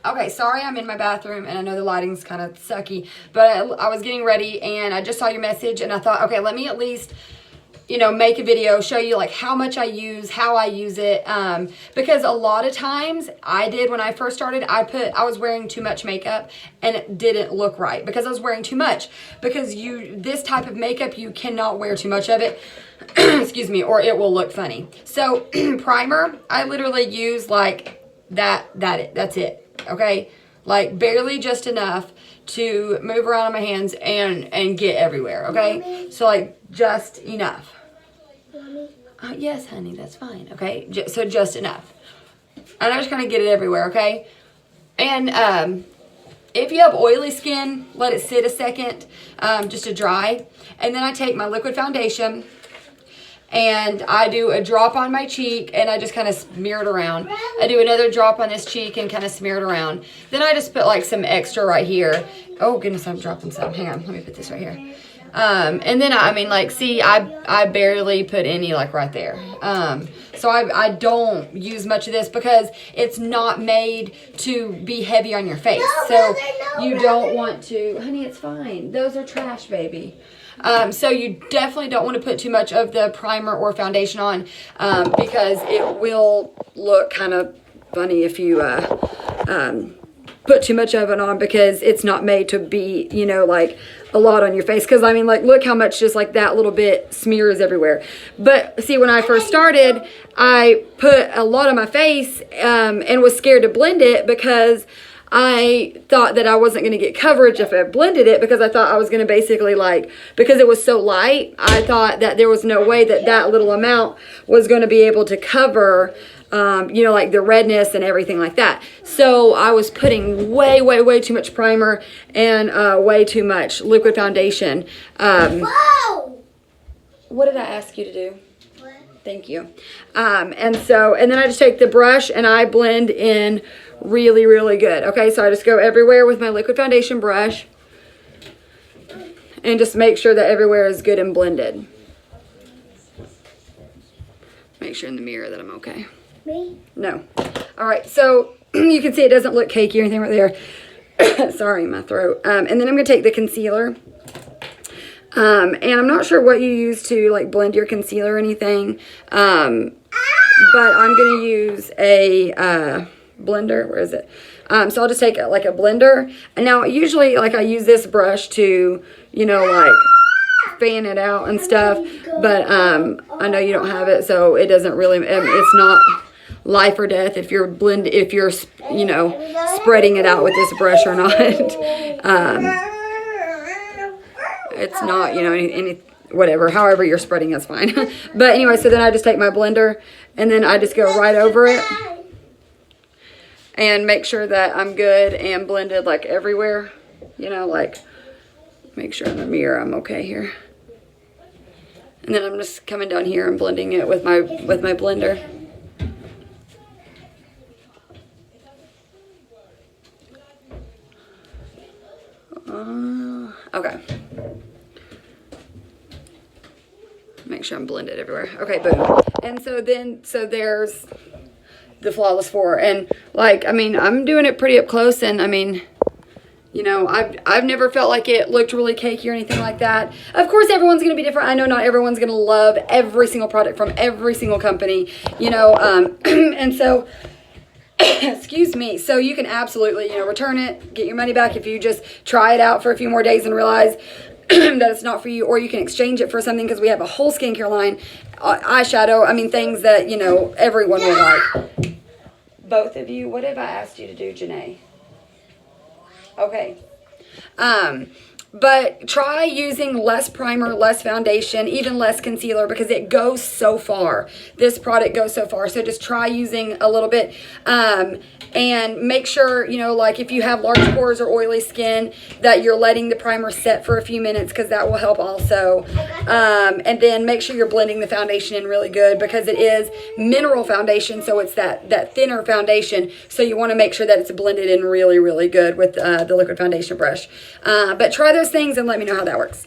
Okay, sorry I'm in my bathroom and I know the lighting's kind of sucky, but I was getting ready and I just saw your message and I thought, okay, let me at least, you know, make a video, show you like how much I use, how I use it, because a lot of times I did when I first started, I was wearing too much makeup and it didn't look right because I was wearing too much, because this type of makeup, you cannot wear too much of it, excuse me, or it will look funny. So primer, I literally use like that's it. Okay, like barely just enough to move around on my hands and get everywhere. Okay, Mommy. So like just enough. Yes, honey, that's fine. Okay, so just enough, and I just kind of get it everywhere. Okay, and if you have oily skin, let it sit a second just to dry, and then I take my liquid foundation. And I do a drop on my cheek and I just kind of smear it around. I do another drop on this cheek and kind of smear it around. Then I just put like some extra right here. Oh goodness, I'm dropping some. Hang on, let me put this right here. And then I mean like, see, I barely put any like right there. So I don't use much of this because it's not made to be heavy on your face. So you don't want to, honey, it's fine. Those are trash, baby. So you definitely don't want to put too much of the primer or foundation on because it will look kind of funny if you put too much of it on, because it's not made to be, you know, like a lot on your face. Because I mean, like, look how much just like that little bit smears everywhere. But see, when I first started, I put a lot on my face and was scared to blend it because I thought that I wasn't going to get coverage if I blended it, because I thought I was going to basically like, because it was so light, I thought that there was no way that that little amount was going to be able to cover, you know, like the redness and everything like that. So I was putting way too much primer and way too much liquid foundation. What did I ask you to do? Thank you. And then I just take the brush and I blend in really good. Okay, so I just go everywhere with my liquid foundation brush and just make sure that everywhere is good and blended. Make sure in the mirror that I'm okay. Me? No. All right, so you can see it doesn't look cakey or anything right there. Sorry, my throat. And then I'm going to take the concealer. And I'm not sure what you use to like blend your concealer or anything. But I'm going to use a blender. Where is it? So I'll just take like a blender. And now usually like I use this brush to, you know, like fan it out and stuff. But I know you don't have it, so it doesn't really, it's not life or death if you're you know, spreading it out with this brush or not. It's not, you know, any whatever, however you're spreading is fine. But anyway, so then I just take my blender and then I just go right over it and make sure that I'm good and blended like everywhere, you know, like make sure in the mirror I'm okay here. And then I'm just coming down here and blending it with my blender. Okay. Make sure I'm blended everywhere. Okay, boom. And so there's the Flawless 4. And like, I mean, I'm doing it pretty up close, and I mean, you know, I've never felt like it looked really cakey or anything like that. Of course, everyone's going to be different. I know not everyone's going to love every single product from every single company, you know, and so, excuse me, so you can absolutely, you know, return it, get your money back if you just try it out for a few more days and realize that it's not for you, or you can exchange it for something, because we have a whole skincare line, eyeshadow, I mean, things that, you know, everyone will like. Both of you, what have I asked you to do, Janae? Okay. But try using less primer, less foundation, even less concealer, because it goes so far. This product goes so far. So just try using a little bit. And make sure, you know, like if you have large pores or oily skin, that you're letting the primer set for a few minutes, because that will help also. And then make sure you're blending the foundation in really good, because it is mineral foundation, so it's that thinner foundation. So you want to make sure that it's blended in really good with the liquid foundation brush. But try those things and let me know how that works.